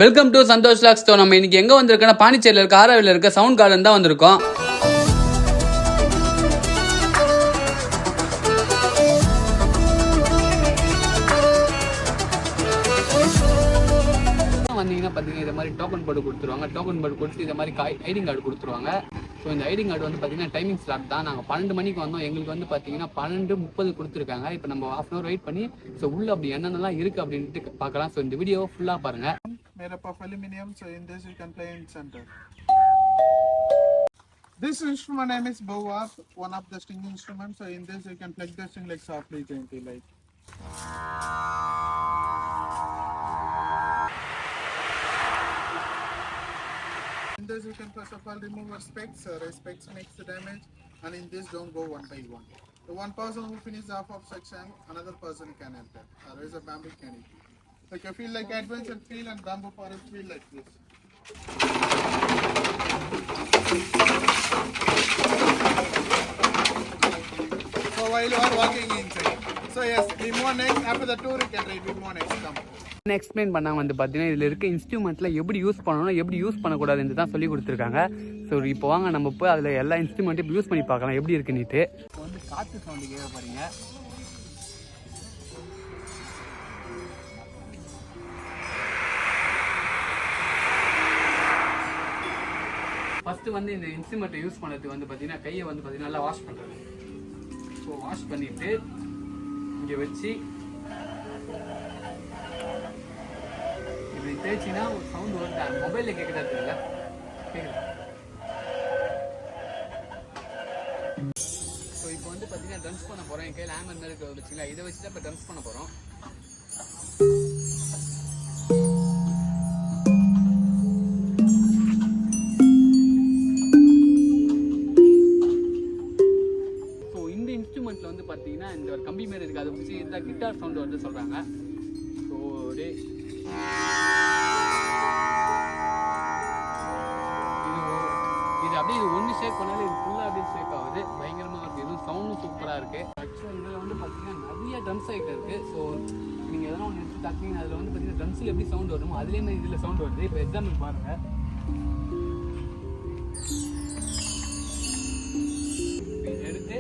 Welcome to Santhosh lakhs. நம்ம இன்னைக்கு எங்க வந்திருக்கோம்னா பாண்டிச்சேரியில் இருக்க ஆராவில இருக்க சவுண்ட் கார்டன் தான் வந்திருக்கோம். வந்தீங்கன்னா பார்த்தீங்கன்னா இந்த மாதிரி டோக்கன் போர்டு கொடுத்துருவாங்க. டோக்கன் போர்டு கொடுத்து இந்த மாதிரி ஐடிங் கார்டு கொடுத்துருவாங்க. ஸோ இந்த ஐடிங் கார்டு வந்து பார்த்தீங்கன்னா டைமிங் ஸ்லாட் தான். நாங்கள் 12 மணிக்கு வந்தோம். எங்களுக்கு வந்து பார்த்தீங்கன்னா 12:30 கொடுத்துருக்காங்க. இப்போ நம்ம ½ hour வெயிட் பண்ணி ஸோ உள்ள அப்படி என்னென்னலாம் இருக்குது அப்படின்ட்டு பார்க்கலாம். ஸோ இந்த வீடியோவை ஃபுல்லாக பாருங்கள். Made up of aluminium, so in this you can play in center. This instrument name is bowap, one of the string instruments. So in this you can plug the string like softly, gently, like. In this you can first of all remove your specs. Specs makes the damage, and in this don't go one by one. So one person who finishes half of section, another person can enter. There is a bamboo canopy. Like you feel like adventure feel and bamboo forest feel like this. So while you are walking inside. So yes, we more next. After the tour you can read we more next come. Explain பண்ணாங்க வந்து பார்த்தீங்கன்னா இதில் இருக்க இன்ஸ்ட்ருமெண்ட்டில் எப்படி use பண்ணணும் எப்படி use பண்ணக்கூடாதுன்னு தான் சொல்லி கொடுத்துருக்காங்க. ஸோ இப்போ வாங்க நம்ம போய் அதில் எல்லா இன்ஸ்ட்ருமெண்ட்டும் இப்போ யூஸ் பண்ணி பார்க்கலாம் எப்படி இருக்குன்னுட்டு. இப்போ வந்து காற்று சவுண்டு கேட்க போகிறீங்க. ஃபஸ்ட்டு வந்து இந்த இன்ஸ்ட்ருமெண்ட்டை யூஸ் பண்ணுறதுக்கு வந்து பார்த்தீங்கன்னா கையை வந்து பார்த்தீங்கன்னா நல்லா வாஷ் பண்ணுறது. ஸோ வாஷ் பண்ணிவிட்டு இங்கே வச்சு இப்படி தேய்ச்சின்னா ஒரு சவுண்டு வருது. மொபைலில் கேட்குதா தெரியல, கேட்குது. ஸோ இப்போ வந்து பார்த்தீங்கன்னா ட்ரம்ஸ் பண்ண போகிறோம். என் கையில் ஹேமர் மாதிரி இருக்க வச்சுங்களா, இதை வச்சு தான் இப்போ ட்ரம்ஸ் பண்ண போகிறோம். இன்ஸ்ட்ருமெண்ட்ல வந்து பார்த்தீங்கன்னா இந்த ஒரு கம்பி மாரி இருக்குது, அதை பிடிச்சி இந்த கிட்டார் சவுண்டு வந்து சொல்கிறாங்க. ஸோ இது அப்படியே இது ஒன்று ஷேக் பண்ணாலும் இது ஃபுல்லாக அப்படியே ஷேக் ஆகுது. பயங்கரமாக இருக்குது. இதுவும் சவுண்டும் சூப்பராக இருக்குது. ஆக்சுவலாக இதில் வந்து பார்த்தீங்கன்னா நிறைய ட்ரம்ஸ் ஐட்டம் இருக்குது. ஸோ நீங்கள் எதனா ஒன்று எடுத்து தாக்கிங்க அதில் வந்து பார்த்தீங்கன்னா ட்ரம்ஸில் எப்படி சவுண்ட் வருமோ அதுலேயே மாதிரி இதில் சவுண்ட் வருது. இப்போ எக்ஸாம்பிள் பாருங்கள். இதை எடுத்து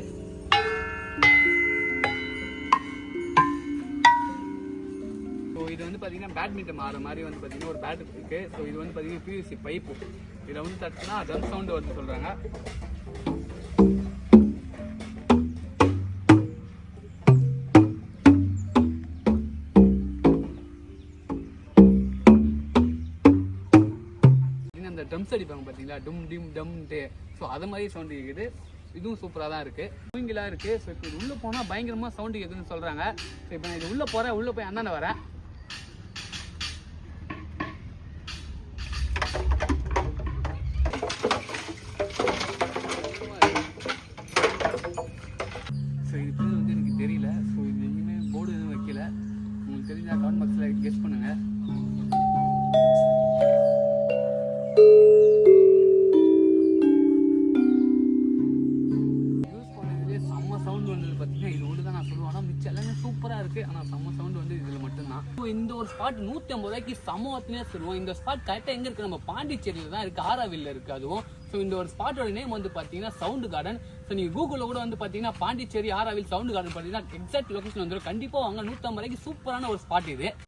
இது வந்து பார்த்தீங்கன்னா பேட்மிண்டன் ஆடுற மாதிரி வந்து பார்த்தீங்கன்னா ஒரு பேட் இருக்குது. ஸோ இது வந்து பார்த்தீங்கன்னா பிவிசி பைப்பு. இதில் வந்து தட்டுனா ட்ரம் சவுண்டு வருது சொல்கிறாங்க. அந்த ட்ரம்ஸ் அடிப்பாங்க பார்த்தீங்களா, டும் டிம் டம்ன்ட்டு. ஸோ அது மாதிரி சவுண்டு கேட்குது. இதுவும் சூப்பராக தான் இருக்குது. மூங்கிலாக இருக்குது. ஸோ இப்போ இது உள்ளே போனால் பயங்கரமாக சவுண்டு கேட்குதுன்னு சொல்கிறாங்க. ஸோ இப்போ நான் இது உள்ளே போகிறேன். உள்ளே போய் அண்ணாண்ட வரேன். ஸோ இது பேர் வந்து எனக்கு தெரியல. ஸோ இது எங்கேயுமே போர்டு எதுவும் வைக்கல. உங்களுக்கு தெரிஞ்சால் கமெண்ட் பாக்ஸில் கெஸ் பண்ணுங்கள். யூஸ் பண்ணதுலேயே செம்ம சவுண்டு வந்தது பார்த்தீங்கன்னா இது ஒன்று தான் நான் சொல்லுவேன். ஆனால் மிச்சம் எல்லாமே சூப்பராக இருக்குது. ஆனால் செம்ம சவுண்டு வந்து இதில் மட்டும்தான். ஸோ இந்த ஒரு ஸ்பாட் 150 ரூபாய்க்கு சமவத்தினே சொல்லுவோம். இந்த ஸ்பாட் கரெக்டாக எங்கே இருக்குது? நம்ம பாண்டிச்சேரியில் தான் இருக்குது, ஆராவில்ல இருக்குது அதுவும். ஸோ இந்த ஒரு ஸ்பாட்டோட நேம் வந்து பார்த்தீங்கன்னா சவுண்டு கார்டன். ஸோ நீங்கள் கூகுளில் கூட வந்து பார்த்தீங்கன்னா பாண்டிச்சேரி ஆராவில் சவுண்டு கார்டன் பார்த்தீங்கன்னா எக்ஸாக்ட் லொகேஷன் வந்துடும். கண்டிப்பாக வாங்க. 150 ரூபாய்க்கு சூப்பரான ஒரு ஸ்பாட் இது.